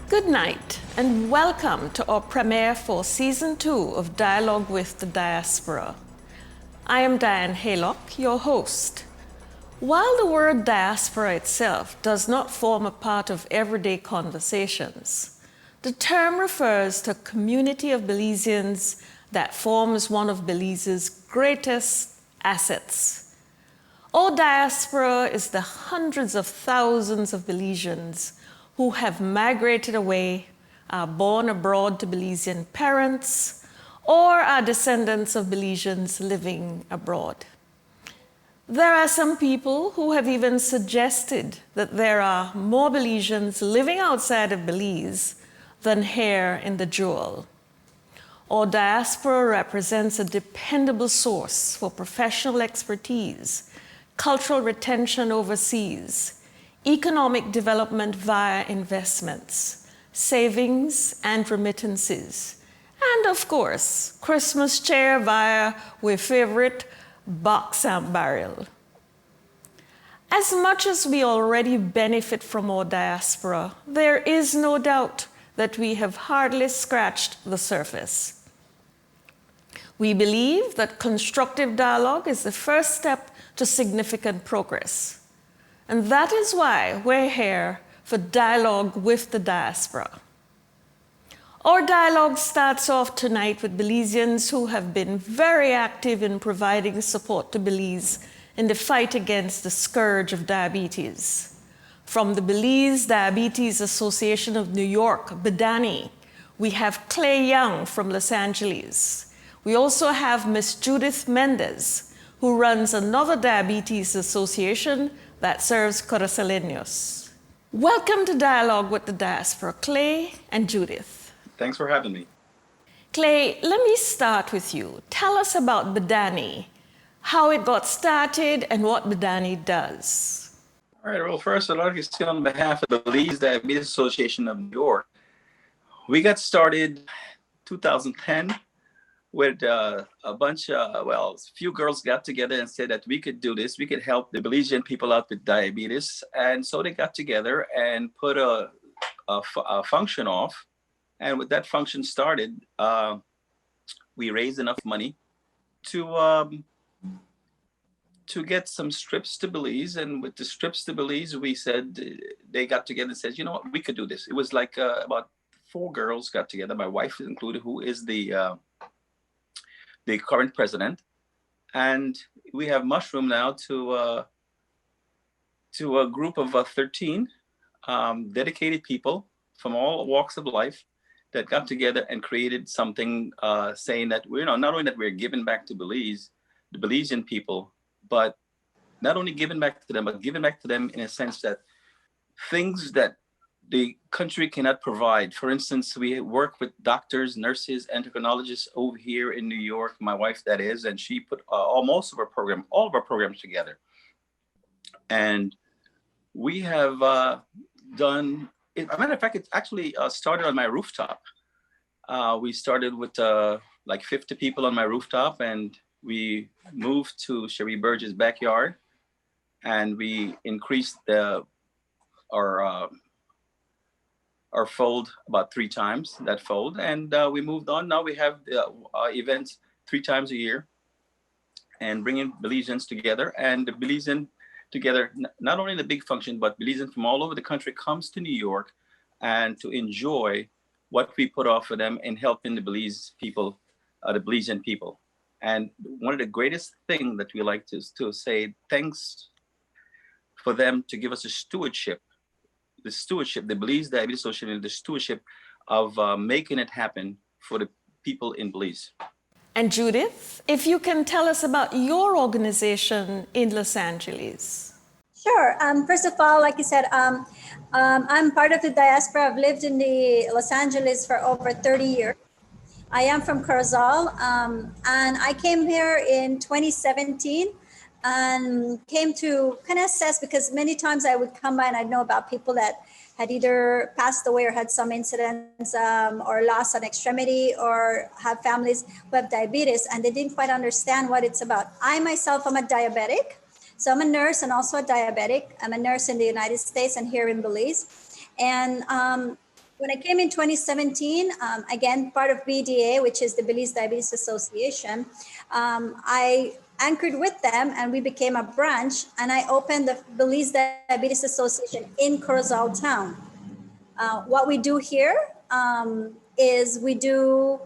Good night, and welcome to our premiere for Season 2 of Dialogue with the Diaspora. I am Diane Haylock, your host. While the word diaspora itself does not form a part of everyday conversations, the term refers to a community of Belizeans that forms one of Belize's greatest assets. Our diaspora is the hundreds of thousands of Belizeans who have migrated away, are born abroad to Belizean parents, or are descendants of Belizeans living abroad. There are some people who have even suggested that there are more Belizeans living outside of Belize than here in the Jewel. Our diaspora represents a dependable source for professional expertise, cultural retention overseas, economic development via investments, savings and remittances, and of course, Christmas cheer via our favorite box and barrel. As much as we already benefit from our diaspora, there is no doubt that we have hardly scratched the surface. We believe that constructive dialogue is the first step to significant progress. And that is why we're here for Dialogue with the Diaspora. Our dialogue starts off tonight with Belizeans who have been very active in providing support to Belize in the fight against the scourge of diabetes. From the Belize Diabetes Association of New York, BDANI, we have Clay Young from Los Angeles. We also have Miss Judith Mendez, who runs another diabetes association that serves Corozaleños. Welcome to Dialogue with the Diaspora, Clay and Judith. Thanks for having me. Clay, let me start with you. Tell us about BDANI, how it got started and what BDANI does. All right, well, first, I'd like to say on behalf of the Belize Diabetes Association of New York, we got started 2010 with a few girls got together and said that we could do this. We could help the Belizean people out with diabetes. And so they got together and put a function off. And with that function started, we raised enough money to get some strips to Belize. And with the strips to Belize, we said, they got together and said, you know what, we could do this. It was like about 4 girls got together, my wife is included, who is the current president, and we have mushroomed now to a group of 13 dedicated people from all walks of life that got together and created something saying that we're not only that we're giving back to Belize, the Belizean people, but not only giving back to them, but giving back to them in a sense that things that the country cannot provide. For instance, we work with doctors, nurses, endocrinologists over here in New York, my wife that is, and she put all of our programs together. And we have done, as a matter of fact, it actually started on my rooftop. We started with like 50 people on my rooftop, and we moved to Cherie Burge's backyard, and we increased our fold about 3 times that fold, and we moved on. Now we have events 3 times a year and bringing Belizeans together, and the Belizean together, not only the big function, but Belizean from all over the country comes to New York and to enjoy what we put off for them in helping the Belize people, the Belizean people. And one of the greatest things that we like to say, thanks for them to give us a stewardship, the Belize Diabetes Association, the stewardship of making it happen for the people in Belize. And Judith, if you can tell us about your organization in Los Angeles. Sure. First of all, like you said, I'm part of the diaspora. I've lived in Los Angeles for over 30 years. I am from Corozal, and I came here in 2017. And came to kind of assess, because many times I would come by and I'd know about people that had either passed away or had some incidents or lost an extremity or have families who have diabetes, and they didn't quite understand what it's about. I myself am a diabetic. So I'm a nurse and also a diabetic. I'm a nurse in the United States and here in Belize. And when I came in 2017, again, part of BDA, which is the Belize Diabetes Association, I anchored with them and we became a branch, and I opened the Belize Diabetes Association in Corozal town. What we do here is we do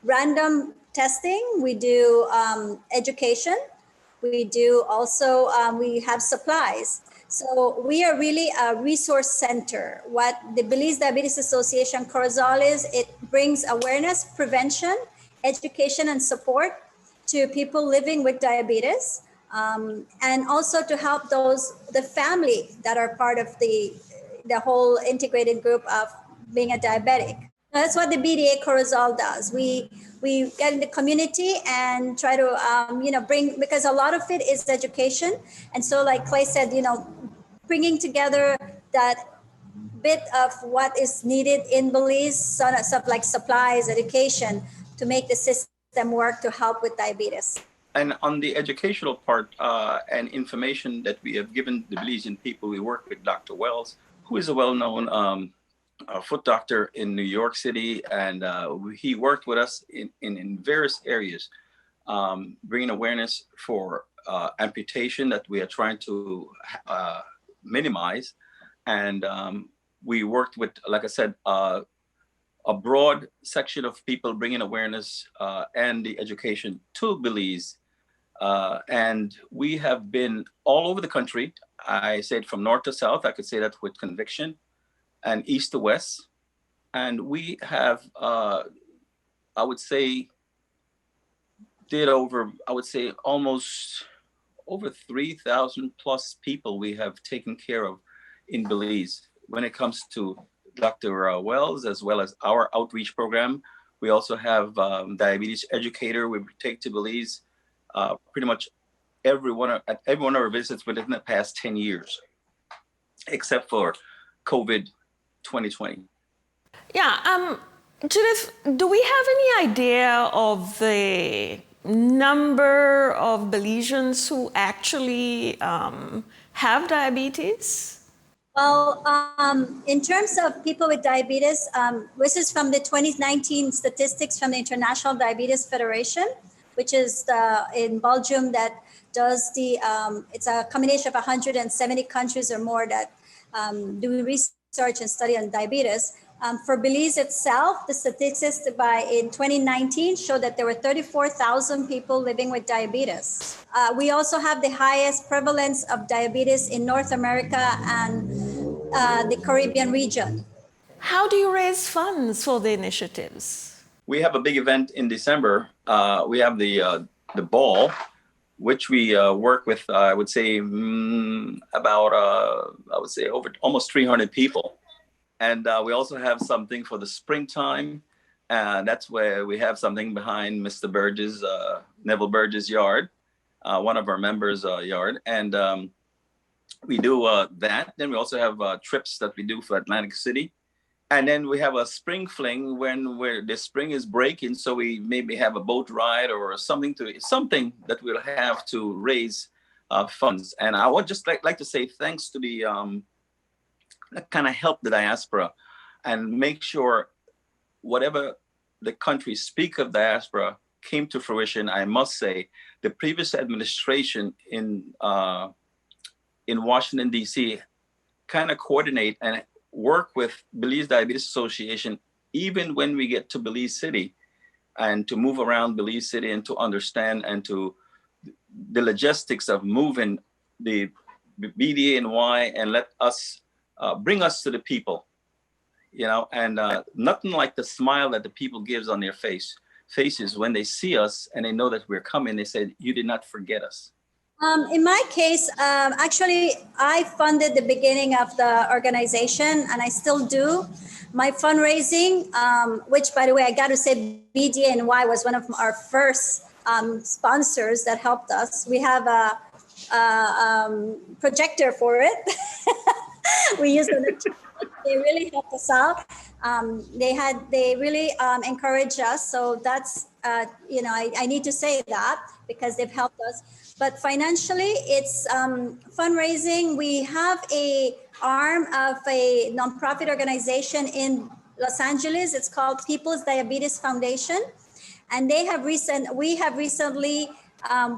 random testing, we do education, we do also, we have supplies. So we are really a resource center. What the Belize Diabetes Association Corozal is, it brings awareness, prevention, education, and support to people living with diabetes, and also to help the family that are part of the whole integrated group of being a diabetic. That's what the BDA Corozal does. We get in the community and try to bring, because a lot of it is education. And so like Clay said, bringing together that bit of what is needed in Belize, stuff like supplies, education, to make the system work to help with diabetes. And on the educational part and information that we have given the Belizean people, we work with Dr. Wells, who is a well-known foot doctor in New York City, and he worked with us in various areas, bringing awareness for amputation that we are trying to minimize. And we worked with, like I said, a broad section of people bringing awareness and the education to Belize. And we have been all over the country. I said from north to south, I could say that with conviction, and east to west. And we have, I would say, almost over 3,000 plus people we have taken care of in Belize. When it comes to Dr. Wells, as well as our outreach program, we also have diabetes educator we take to Belize pretty much every one of our visits within the past 10 years, except for COVID 2020. Yeah, Judith, do we have any idea of the number of Belizeans who actually have diabetes? Well, in terms of people with diabetes, this is from the 2019 statistics from the International Diabetes Federation, which is in Belgium, that does it's a combination of 170 countries or more that do research and study on diabetes. For Belize itself, the statistics in 2019 showed that there were 34,000 people living with diabetes. We also have the highest prevalence of diabetes in North America and the Caribbean region. How do you raise funds for the initiatives? We have a big event in December. We have the ball, which we work with, I would say, over almost 300 people. And we also have something for the springtime. That's where we have something behind Mr. Burgess, Neville Burgess' yard, one of our members' yard. And we do that. Then we also have trips that we do for Atlantic City. And then we have a spring fling where the spring is breaking. So we maybe have a boat ride or something that we'll have to raise funds. And I would just like to say thanks to the kind of help the diaspora and make sure whatever the countries speak of diaspora came to fruition. I must say the previous administration in Washington, D.C. kind of coordinate and work with Belize Diabetes Association, even when we get to Belize City, and to move around Belize City and to understand and to the logistics of moving the BDA and let us bring us to the people, and nothing like the smile that the people gives on their faces when they see us and they know that we're coming. They said, "You did not forget us." In my case, actually, I funded the beginning of the organization, and I still do. My fundraising, which, by the way, I got to say, BDNY was one of our first sponsors that helped us. We have a projector for it. We used it. They really helped us out. They really encouraged us. So that's, I need to say that because they've helped us. But financially, it's fundraising. We have a arm of a nonprofit organization in Los Angeles. It's called People's Diabetes Foundation. And we have recently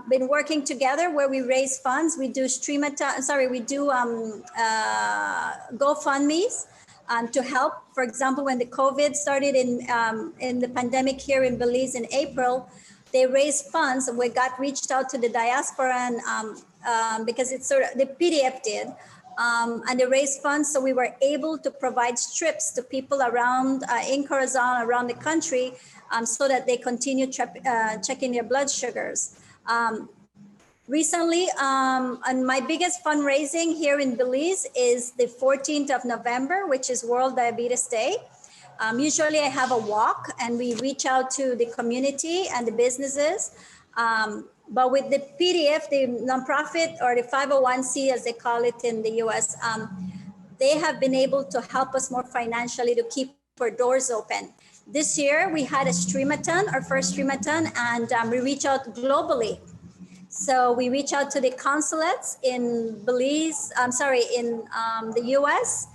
been working together where we raise funds. We do GoFundMe's to help. For example, when the COVID started in the pandemic here in Belize in April, they raised funds. We got reached out to the diaspora and because it's sort of the PDF did. And they raised funds, so we were able to provide strips to people around in Corazon, around the country, so that they continue checking their blood sugars. Recently, and my biggest fundraising here in Belize is the 14th of November, which is World Diabetes Day. Usually I have a walk and we reach out to the community and the businesses. But with the PDF, the nonprofit or the 501c, as they call it in the US, they have been able to help us more financially to keep our doors open. This year, we had a streamathon, our first streamathon, and we reach out globally. So we reach out to the consulates in Belize, in the US,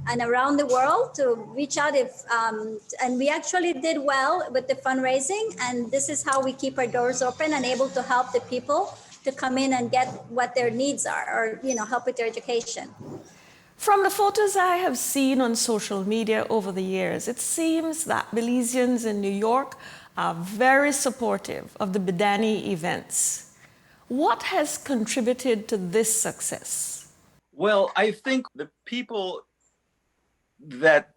and around the world to reach out and we actually did well with the fundraising, and this is how we keep our doors open and able to help the people to come in and get what their needs are, or help with their education. From the photos I have seen on social media over the years, it seems that Belizeans in New York are very supportive of the Bidani events. What has contributed to this success? Well, I think the people that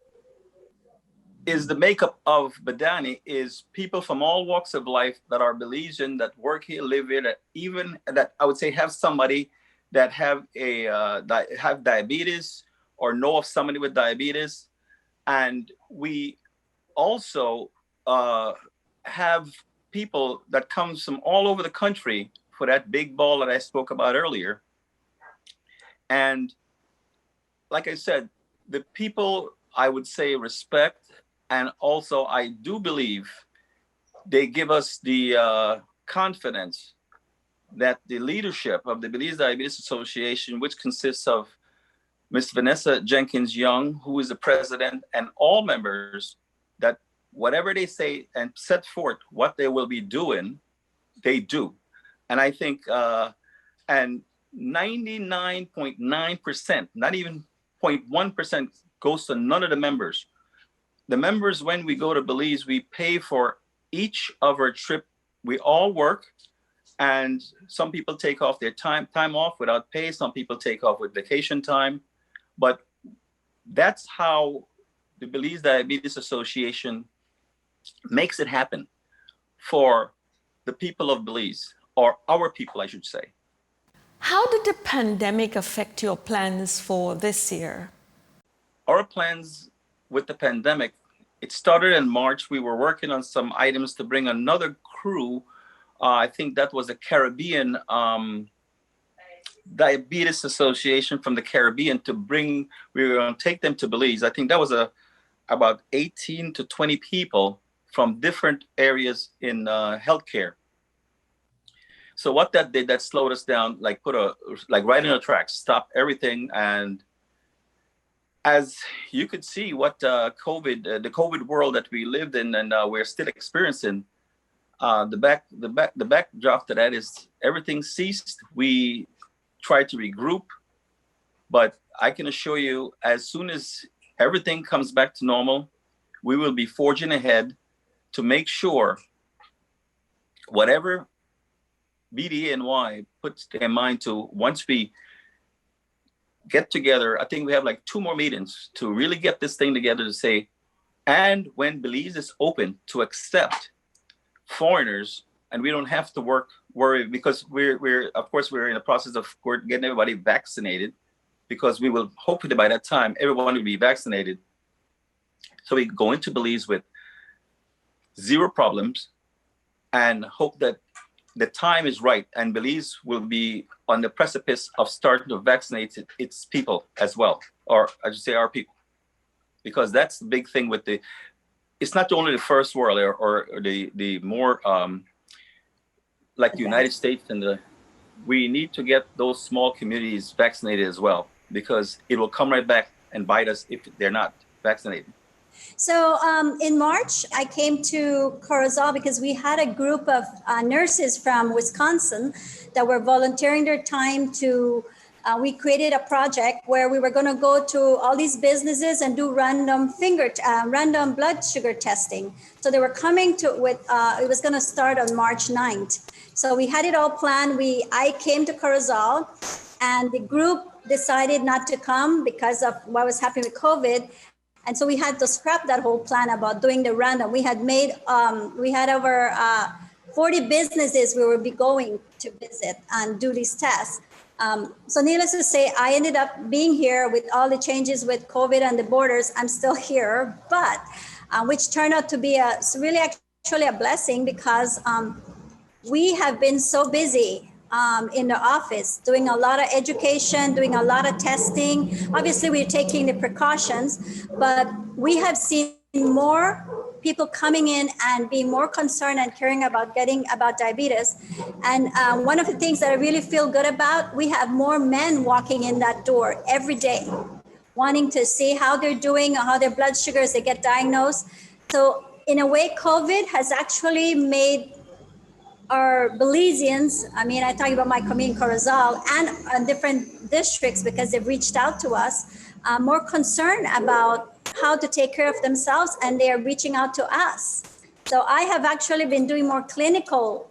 is the makeup of Bidani is people from all walks of life that are Belizean, that work here, live here, that even that I would say have somebody that have diabetes or know of somebody with diabetes. And we also have people that comes from all over the country for that big ball that I spoke about earlier. And like I said, the people I would say respect, and also I do believe they give us the confidence that the leadership of the Belize Diabetes Association, which consists of Ms. Vanessa Jenkins Young, who is the president, and all members, that whatever they say and set forth what they will be doing, they do. And I think, and 99.9%, not even 0.1%, goes to none of the members. The members, when we go to Belize, we pay for each of our trip. We all work, and some people take off their time off without pay. Some people take off with vacation time. But that's how the Belize Diabetes Association makes it happen for the people of Belize, or our people, I should say. How did the pandemic affect your plans for this year? Our plans with the pandemic, it started in March. We were working on some items to bring another crew. I think that was a Caribbean Diabetes Association from the Caribbean to bring, we were going to take them to Belize. I think that was about 18 to 20 people from different areas in healthcare. So what that did, that slowed us down, like right in the tracks, stop everything. And as you could see what the COVID world that we lived in and we're still experiencing, the backdrop to that is everything ceased. We tried to regroup, but I can assure you, as soon as everything comes back to normal, we will be forging ahead to make sure whatever BDNY puts their mind to, once we get together, I think we have like 2 more meetings to really get this thing together to say, and when Belize is open to accept foreigners, and we don't have to worry, because we're in the process of getting everybody vaccinated, because we will hopefully by that time everyone will be vaccinated, so we go into Belize with 0 problems and hope that the time is right and Belize will be on the precipice of starting to vaccinate its people as well, or I should say our people, because that's the big thing with it's not only the first world or the more like the United States, and we need to get those small communities vaccinated as well, because it will come right back and bite us if they're not vaccinated. So in March, I came to Corozal because we had a group of nurses from Wisconsin that were volunteering their time to. We created a project where we were going to go to all these businesses and do random blood sugar testing. So they were coming to with. It was going to start on March 9th. So we had it all planned. I came to Corozal, and the group decided not to come because of what was happening with COVID. And so we had to scrap that whole plan about doing the random. We had over 40 businesses we would be going to visit and do these tests. So needless to say, I ended up being here with all the changes with COVID and the borders. I'm still here, but which turned out to be really actually a blessing because we have been so busy in the office, doing a lot of education, doing a lot of testing. Obviously, we're taking the precautions, but we have seen more people coming in and being more concerned and caring about diabetes. And one of the things that I really feel good about, we have more men walking in that door every day, wanting to see how they're doing, or how their blood sugars, they get diagnosed. So in a way, COVID has actually made our Belizeans, I talk about my community in Corozal and different districts because they've reached out to us, more concerned about how to take care of themselves, and they are reaching out to us. So I have actually been doing more clinical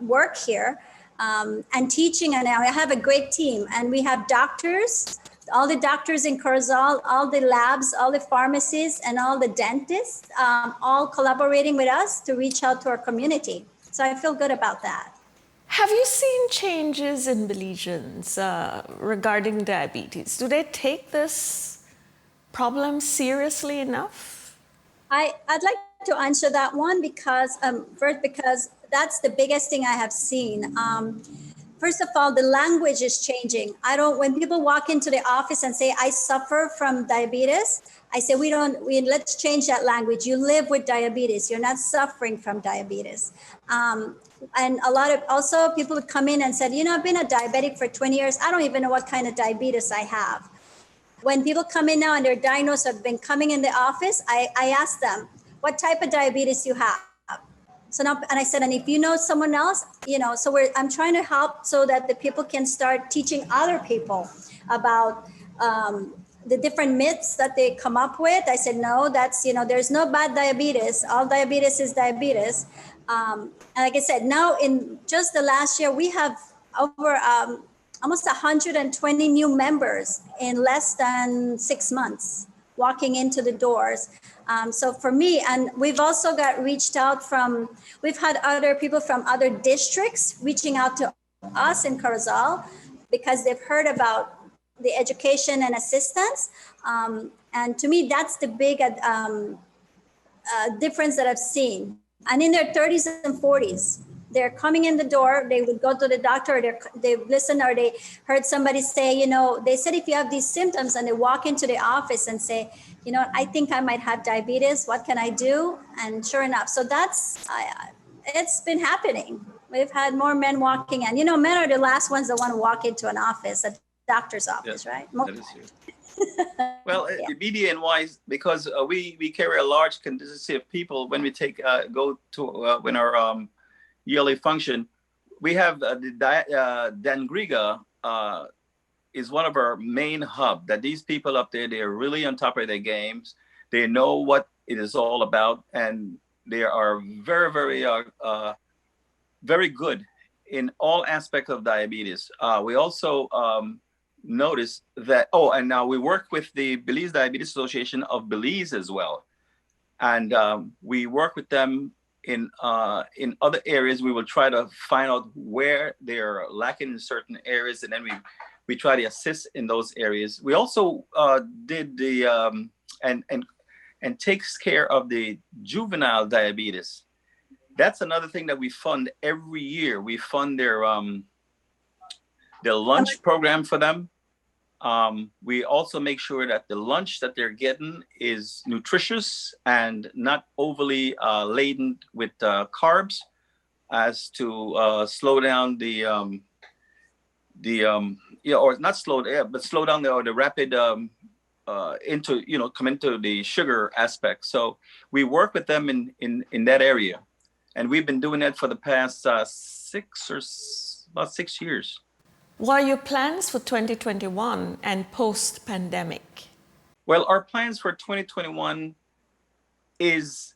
work here and teaching, and I have a great team, and we have doctors, all the doctors in Corozal, all the labs, all the pharmacies, and all the dentists, all collaborating with us to reach out to our community. So I feel good about that. Have you seen changes in Belizeans regarding diabetes? Do they take this problem seriously enough? I'd like to answer that one because first, because that's the biggest thing I have seen. First of all, the language is changing. When people walk into the office and say, I suffer from diabetes, I say, let's change that language. You live with diabetes. You're not suffering from diabetes. And a lot of also people would come in and said, I've been a diabetic for 20 years. I don't even know what kind of diabetes I have. When people come in now and they're diagnosed or have been coming in the office, I ask them, what type of diabetes you have? So now, and I said, and if you know someone else, so I'm trying to help so that the people can start teaching other people about the different myths that they come up with. I said, no, that's, there's no bad diabetes. All diabetes is diabetes. And like I said, now in just the last year, we have over almost 120 new members in less than 6 months walking into the doors. So for me, and we've also we've had other people from other districts reaching out to us in Corozal because they've heard about the education and assistance. And to me, that's the big difference that I've seen. And in their 30s and 40s, they're coming in the door, they would go to the doctor, or they listen, or they heard somebody say, they said, if you have these symptoms, and they walk into the office and say, I think I might have diabetes. What can I do? And sure enough, so it's been happening. We've had more men walking in. Men are the last ones that want to walk into an office, a doctor's office, right? That is true. Well, yeah. BDN wise, because we carry a large contingent of people when we go to when our yearly function, we have the Dangriga is one of our main hub. That these people up there, they're really on top of their games. They know what it is all about, and they are very, very, very good in all aspects of diabetes. We also notice that, and now we work with the Belize Diabetes Association of Belize as well. And we work with them in other areas. We will try to find out where they're lacking in certain areas, and then we try to assist in those areas. We also did the, and takes care of the juvenile diabetes. That's another thing that we fund every year. We fund their lunch program for them. We also make sure that the lunch that they're getting is nutritious and not overly laden with carbs, as to slow down or not slow down, but slow down the rapid into, come into the sugar aspect. So we work with them in that area. And we've been doing that for the past about 6 years. What are your plans for 2021 and post-pandemic? Well, our plans for 2021 is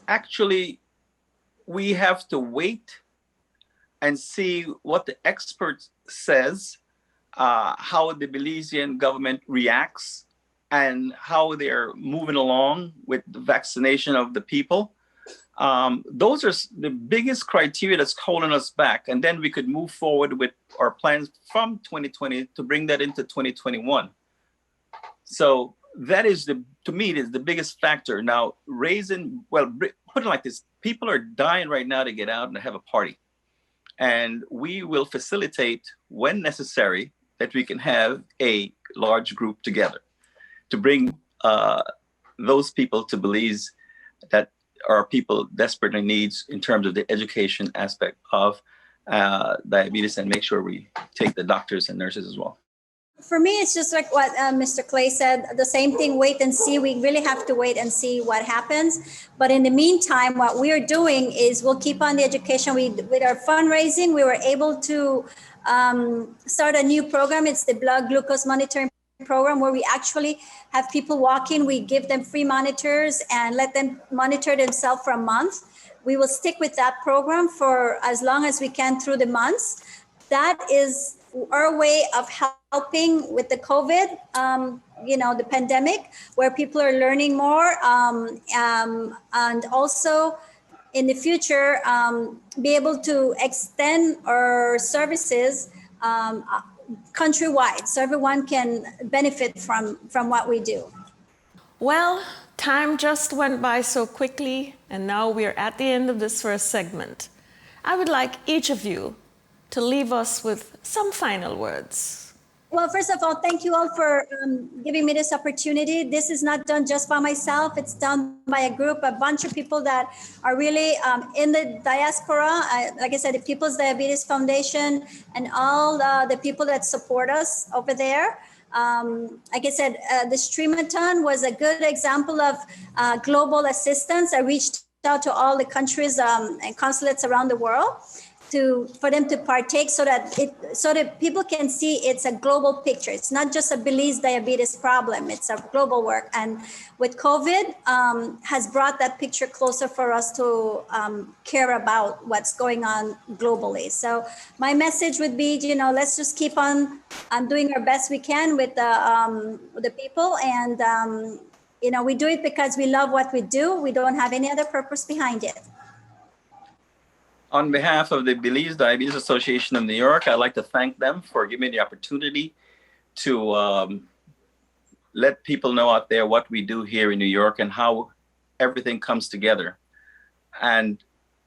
actually, we have to wait and see what the expert says, how the Belizean government reacts, and how they're moving along with the vaccination of the people. Those are the biggest criteria that's holding us back. And then we could move forward with our plans from 2020 to bring that into 2021. So that is to me, it is the biggest factor. Now, put it like this, people are dying right now to get out and have a party. And we will facilitate, when necessary, that we can have a large group together to bring those people to Belize that are people desperately needs in terms of the education aspect of diabetes, and make sure we take the doctors and nurses as well. For me, it's just like what Mr. Clay said, the same thing, wait and see. We really have to wait and see what happens. But in the meantime, what we're doing is we'll keep on the education. With our fundraising, we were able to start a new program. It's the blood glucose monitoring program, where we actually have people walk in. We give them free monitors and let them monitor themselves for a month. We will stick with that program for as long as we can through the months. That is our way of helping with the COVID, the pandemic, where people are learning more, and also in the future, be able to extend our services countrywide, so everyone can benefit from what we do. Well, time just went by so quickly, and now we're at the end of this first segment. I would like each of you to leave us with some final words. Well, first of all, thank you all for giving me this opportunity. This is not done just by myself. It's done by a bunch of people that are really in the diaspora. Like I said, the People's Diabetes Foundation and all the people that support us over there. Like I said, the Streamathon was a good example of global assistance. I reached out to all the countries and consulates around the world for them to partake, so that people can see it's a global picture. It's not just a Belize diabetes problem. It's a global work. And with COVID, has brought that picture closer for us to care about what's going on globally. So my message would be, let's just keep on doing our best we can with the people. And, we do it because we love what we do. We don't have any other purpose behind it. On behalf of the Belize Diabetes Association of New York, I'd like to thank them for giving me the opportunity to let people know out there what we do here in New York and how everything comes together. And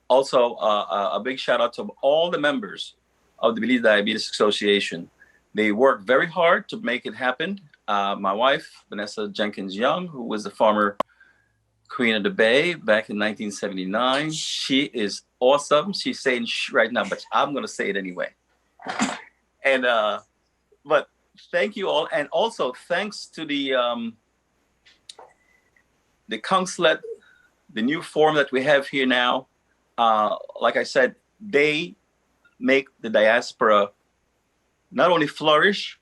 also a big shout out to all the members of the Belize Diabetes Association. They work very hard to make it happen. My wife, Vanessa Jenkins Young, who was the former Queen of the Bay back in 1979. She is awesome. She's saying shh right now, but I'm going to say it anyway. And, but thank you all. And also thanks to the consulate, the new form that we have here now. Like I said, they make the diaspora not only flourish,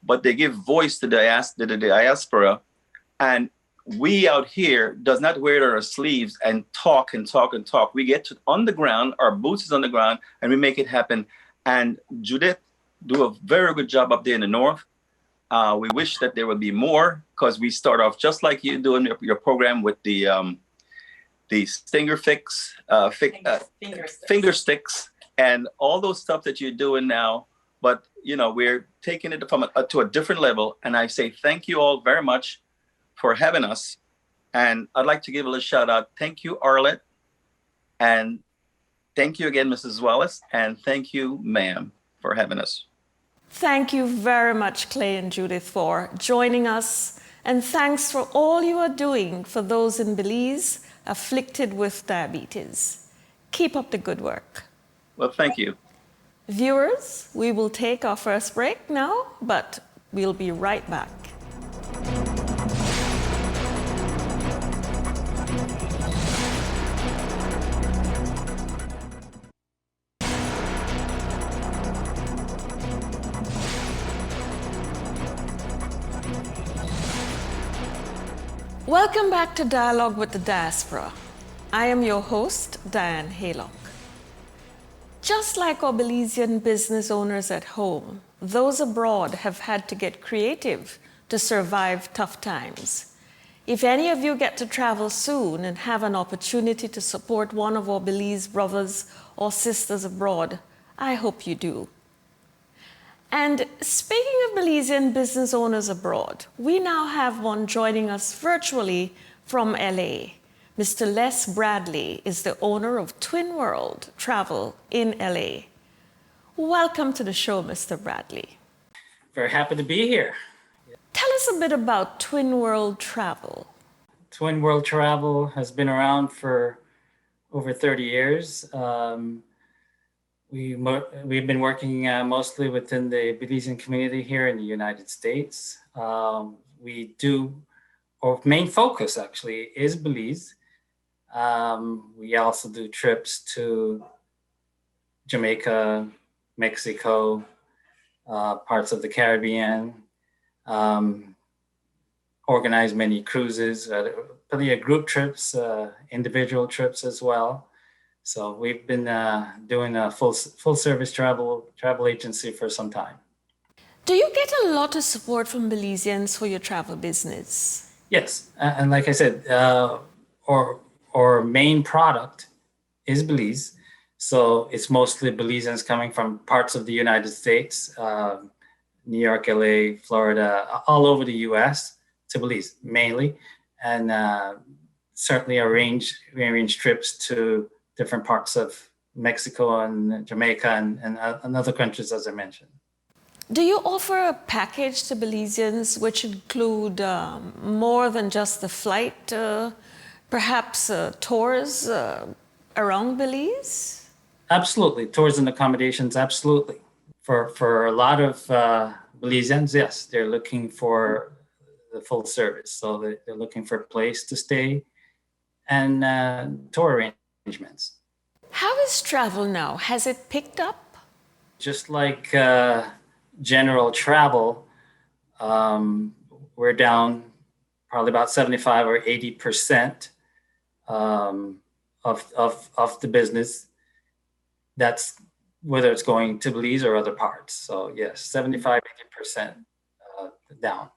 but they give voice to the diaspora. And we out here does not wear it on our sleeves and talk and talk and talk. We get on the ground, our boots is on the ground, and we make it happen. And Judith do a very good job up there in the north. We wish that there would be more, because we start off just like you doing your program with the finger sticks and all those stuff that you're doing now. But we're taking it to a different level. And I say thank you all very much for having us. And I'd like to give a little shout out. Thank you, Arlette. And thank you again, Mrs. Wallace. And thank you, ma'am, for having us. Thank you very much, Clay and Judith, for joining us. And thanks for all you are doing for those in Belize afflicted with diabetes. Keep up the good work. Well, thank you. Viewers, we will take our first break now, but We'll be right back. Welcome back to Dialogue with the Diaspora. I am your host, Diane Haylock. Just like our Belizean business owners at home, those abroad have had to get creative to survive tough times. If any of you get to travel soon and have an opportunity to support one of our Belize brothers or sisters abroad, I hope you do. And speaking of Belizean business owners abroad, we now have one joining us virtually from LA. Mr. Les Bradley is the owner of Twin World Travel in LA. Welcome to the show, Mr. Bradley. Very happy to be here. Tell us a bit about Twin World Travel. Twin World Travel has been around for over 30 years. We've been working mostly within the Belizean community here in the United States. Our main focus actually is Belize. We also do trips to Jamaica, Mexico, parts of the Caribbean, organize many cruises, plenty of group trips, individual trips as well. So we've been doing a full service travel agency for some time. Do you get a lot of support from Belizeans for your travel business? Yes, and like I said, our main product is Belize. So it's mostly Belizeans coming from parts of the United States, New York, LA, Florida, all over the US to Belize mainly. And certainly we arrange trips to different parts of Mexico and Jamaica and other countries, as I mentioned. Do you offer a package to Belizeans which include more than just the flight, perhaps tours around Belize? Absolutely, tours and accommodations, absolutely. For a lot of Belizeans, yes, they're looking for the full service. So they're looking for a place to stay and tour arrangements. How is travel now? Has it picked up? Just like general travel, we're down probably about 75 or 80% of the business. That's whether it's going to Belize or other parts. So yes, 75, 80% down.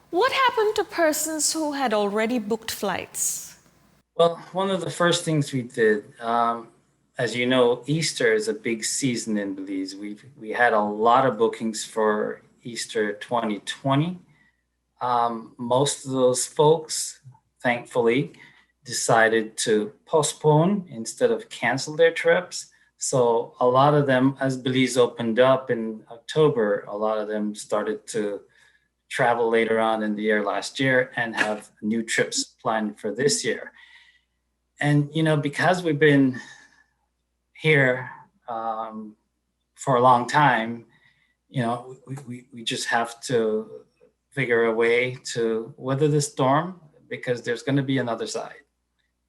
What happened to persons who had already booked flights? Well, one of the first things we did, as you know, Easter is a big season in Belize. We had a lot of bookings for Easter 2020. Most of those folks, thankfully, decided to postpone instead of cancel their trips. So a lot of them, as Belize opened up in October, a lot of them started to travel later on in the year last year and have new trips planned for this year. And, because we've been here for a long time, we just have to figure a way to weather the storm, because there's going to be another side,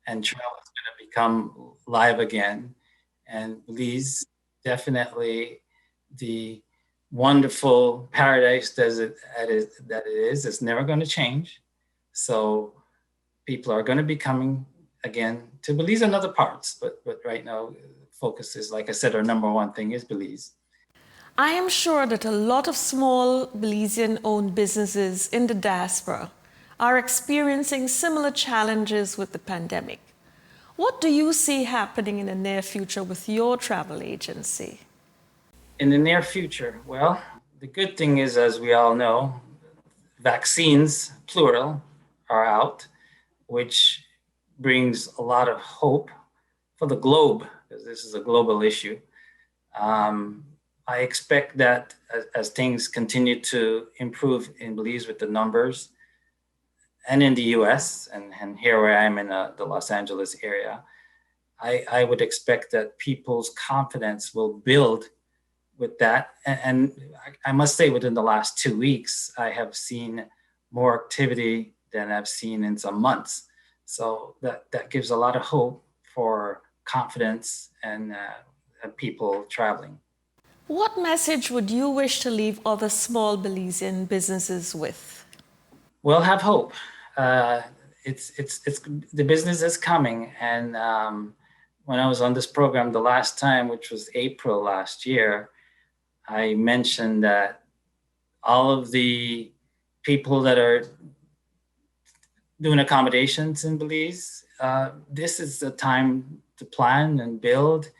and travel is going to become live again. And Belize, definitely the wonderful paradise that it is, it's never going to change. So people are going to be coming again to Belize and other parts, but right now, focus is, like I said, our number one thing is Belize. I am sure that a lot of small Belizean-owned businesses in the diaspora are experiencing similar challenges with the pandemic. What do you see happening in the near future with your travel agency? In the near future, well, the good thing is, as we all know, vaccines, plural, are out, which brings a lot of hope for the globe, because this is a global issue. I expect that as things continue to improve in Belize with the numbers, and in the US, and here where I am in the Los Angeles area, I would expect that people's confidence will build with that. And I must say, within the last 2 weeks, I have seen more activity than I've seen in some months. So that gives a lot of hope for confidence and people traveling. What message would you wish to leave other small Belizean businesses with? Well, have hope. It's the business is coming. And when I was on this program the last time, which was April last year, I mentioned that all of the people that are doing accommodations in Belize, this is the time to plan and build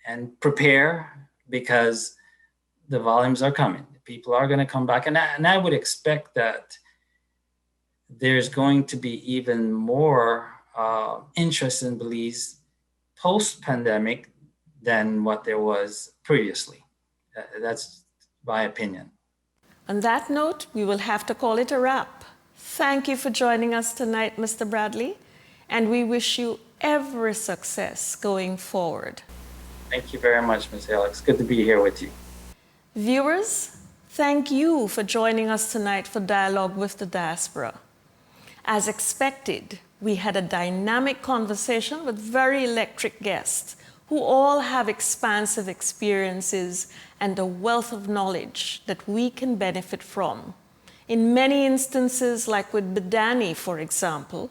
and prepare, because the volumes are coming. People are going to come back. And I would expect that there's going to be even more interest in Belize post-pandemic than what there was previously. That's my opinion. On that note, we will have to call it a wrap. Thank you for joining us tonight, Mr. Bradley, and we wish you every success going forward. Thank you very much, Ms. Alex. Good to be here with you. Viewers, thank you for joining us tonight for Dialogue with the Diaspora. As expected, we had a dynamic conversation with very electric guests who all have expansive experiences and a wealth of knowledge that we can benefit from. In many instances, like with Bedani, for example,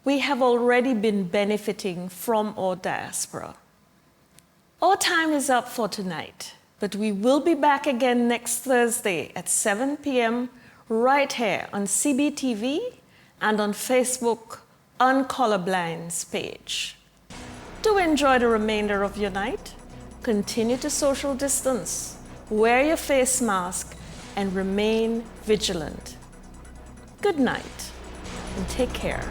we have already been benefiting from our diaspora. Our time is up for tonight, but we will be back again next Thursday at 7 p.m. right here on CBTV and on Facebook on Colorblind's page. Do enjoy the remainder of your night. Continue to social distance, wear your face mask, and remain vigilant. Good night and take care.